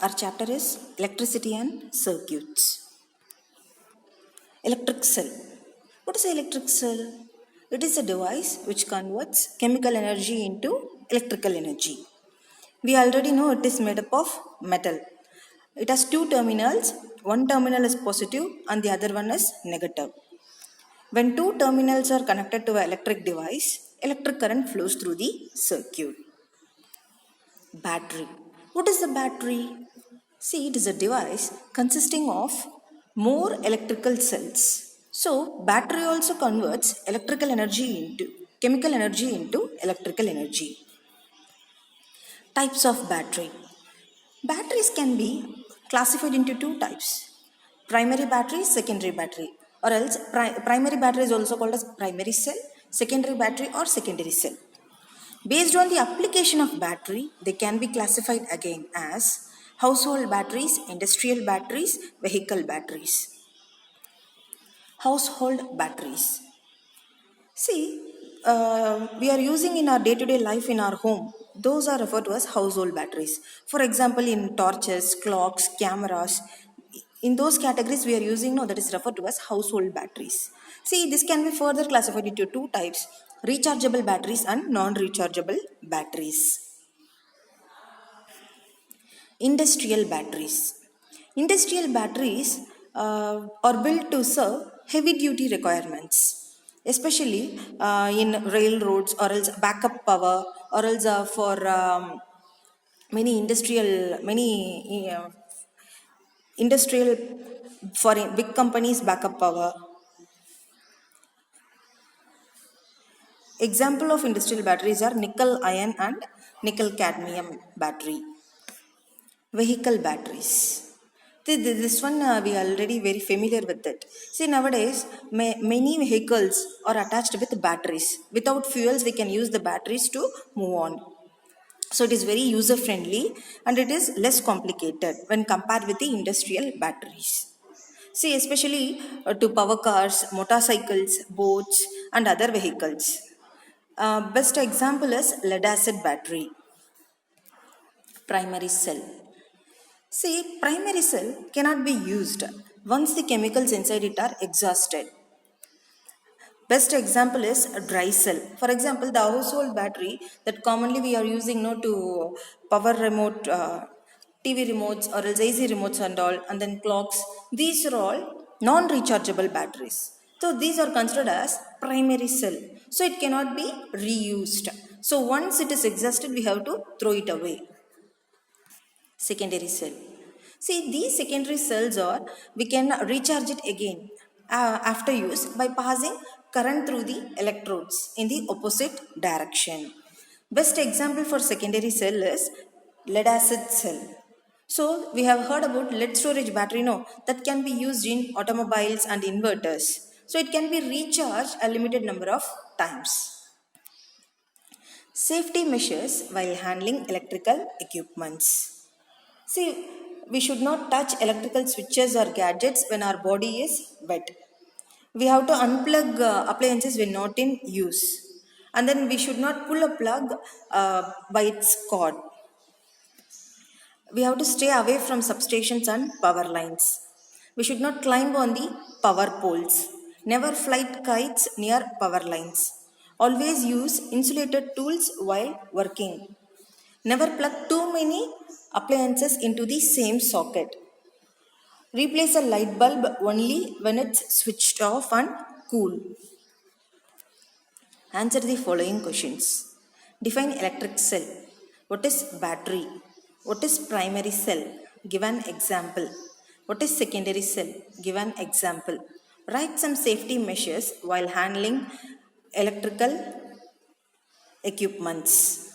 Our chapter is Electricity and Circuits. Electric cell. What is an electric cell? It is a device which converts chemical energy into electrical energy. We already know it is made up of metal. It has two terminals. One terminal is positive and the other one is negative. When two terminals are connected to an electric device, electric current flows through the circuit. Battery. What is the battery? See, it is a device consisting of more electrical cells. So, battery also converts chemical energy into electrical energy. Types of battery. Batteries can be classified into two types: primary battery, secondary battery, or else primary battery is also called as primary cell, secondary battery, or secondary cell. Based on the application of battery, they can be classified again as household batteries, industrial batteries, vehicle batteries. Household batteries. See, we are using in our day-to-day life in our home. Those are referred to as household batteries. For example, in torches, clocks, cameras, in those categories we are using now, that is referred to as household batteries. See, this can be further classified into two types: rechargeable batteries and non-rechargeable batteries. Industrial batteries. Industrial batteries are built to serve heavy duty requirements, especially in railroads, or else backup power, or else for many industrial for big companies backup power. Example of industrial batteries are nickel ion and nickel cadmium battery. Vehicle batteries. This one we are already very familiar with it. See, nowadays many vehicles are attached with batteries. Without fuels, they can use the batteries to move on. So it is very user friendly and it is less complicated when compared with the industrial batteries. See, especially to power cars, motorcycles, boats, and other vehicles. Best example is lead acid battery. Primary cell. See, primary cell cannot be used once the chemicals inside it are exhausted. Best example is a dry cell. For example, the household battery that commonly we are using now to power remote, TV remotes, or else AC remotes and all, and then clocks. These are all non-rechargeable batteries. So these are considered as primary cell. So it cannot be reused. So once it is exhausted, we have to throw it away. Secondary cell. See, these secondary cells are, we can recharge it again after use by passing current through the electrodes in the opposite direction. Best example for secondary cell is lead acid cell. So we have heard about lead storage battery, no, that can be used in automobiles and inverters. So it can be recharged a limited number of times. Safety measures while handling electrical equipments. See, we should not touch electrical switches or gadgets when our body is wet. We have to unplug appliances when not in use. And then we should not pull a plug by its cord. We have to stay away from substations and power lines. We should not climb on the power poles. Never fly kites near power lines. Always use insulated tools while working. Never plug too many appliances into the same socket. Replace a light bulb only when it's switched off and cool. Answer the following questions. Define electric cell. What is battery? What is primary cell? Give an example. What is secondary cell? Give an example. Write some safety measures while handling electrical equipments.